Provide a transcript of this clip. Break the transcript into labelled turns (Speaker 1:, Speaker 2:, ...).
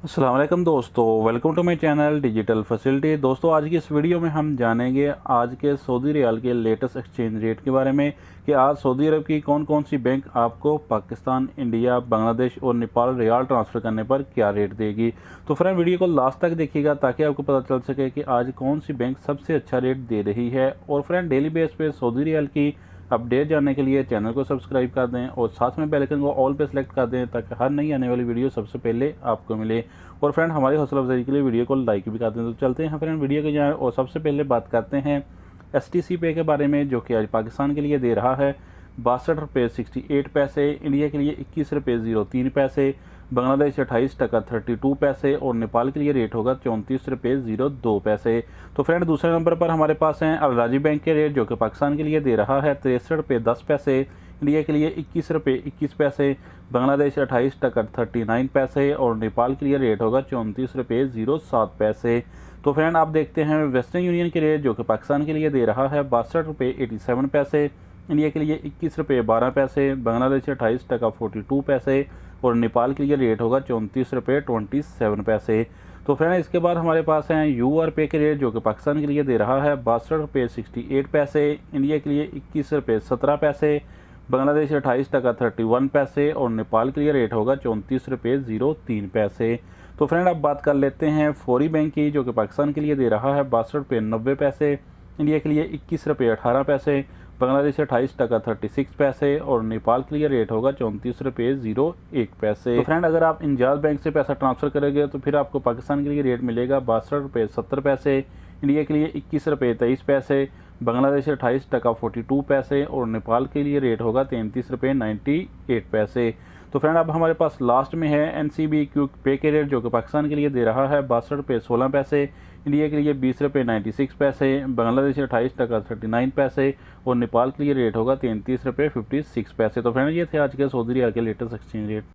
Speaker 1: अस्सलाम वालेकुम दोस्तों, welcome to my channel digital facility. दोस्तों, आज की इस वीडियो में हम जानेंगे आज के सऊदी रियाल के लेटेस्ट एक्सचेंज रेट के बारे में कि आज सऊदी अरब की कौन कौन सी बैंक आपको पाकिस्तान, इंडिया, बांग्लादेश और नेपाल रियाल ट्रांसफ़र करने पर क्या रेट देगी। तो फ्रेंड, वीडियो को लास्ट तक देखिएगा ताकि आपको पता चल सके कि आज कौन सी बैंक सबसे अच्छा रेट दे रही है। और फ्रेंड, डेली बेस पे सऊदी रियाल की अपडेट जानने के लिए चैनल को सब्सक्राइब कर दें और साथ में बेल आइकन को ऑल पे सेलेक्ट कर दें ताकि हर नई आने वाली वीडियो सबसे पहले आपको मिले। और फ्रेंड, हमारी हौसला अफजाई के लिए वीडियो को लाइक भी कर दें। तो चलते हैं फ्रेंड वीडियो के जाएँ और सबसे पहले बात करते हैं STC पे के बारे में, जो कि आज पाकिस्तान के लिए दे रहा है 62 रुपये 68 पैसे, इंडिया के लिए 21 रुपये 03 पैसे, बांग्लादेश 28 टका 32 पैसे और नेपाल के लिए रेट होगा 34 रुपये 02 पैसे। तो फ्रेंड, दूसरे नंबर पर हमारे पास हैं अल राजी बैंक के रेट, जो कि पाकिस्तान के लिए दे रहा है 63 रुपये 10 पैसे, इंडिया के लिए 21 रुपये 21 पैसे, बांग्लादेश 28 टका 39 पैसे और नेपाल के लिए रेट होगा 34 रुपये 07 पैसे। तो फ्रेंड, आप देखते हैं वेस्टर्न यूनियन के रेट, जो कि पाकिस्तान के लिए दे रहा है 62 रुपये 87 पैसे, इंडिया के लिए 21 रुपये 12 पैसे, बांग्लादेश 28 टका 42 पैसे और नेपाल के लिए रेट होगा 34 रुपये 27 पैसे। तो फ्रेंड, इसके बाद हमारे पास हैं UR पे के रेट, जो कि पाकिस्तान के लिए दे रहा है 62 रुपये 68 पैसे, इंडिया के लिए 21 रुपये 17 पैसे, बांग्लादेश 28 टका 31 पैसे और नेपाल के लिए रेट होगा 34 रुपये 03 पैसे। तो फ्रेंड, अब बात कर लेते हैं फौरी बैंक की, जो कि पाकिस्तान के लिए दे रहा है 62 रुपये 90 पैसे, इंडिया के लिए 21 रुपये 18 पैसे, बांग्लादेश 28 टका 36 पैसे और नेपाल के लिए रेट होगा 34 रुपये 01 पैसे। तो फ्रेंड, अगर आप इंजाज बैंक से पैसा ट्रांसफ़र करेंगे तो फिर आपको पाकिस्तान के लिए रेट मिलेगा 62 रुपये 70 पैसे, इंडिया के लिए 21 रुपये 23 पैसे, बांग्लादेश 28 टका 42 पैसे और नेपाल के लिए रेट होगा 33 रुपये 98 पैसे। तो फ्रेंड, अब हमारे पास लास्ट में है NCB क्विक पे के रेट, जो कि पाकिस्तान के लिए दे रहा है 62 रुपये 16 पैसे, इंडिया के लिए 20 रुपये 96 पैसे, बांग्लादेश 28 टका 39 पैसे और नेपाल के लिए रेट होगा 33 रुपये 56 पैसे। तो फ्रेंड, ये थे आज के सऊदी रियाल के लेटेस्ट एक्सचेंज रेट।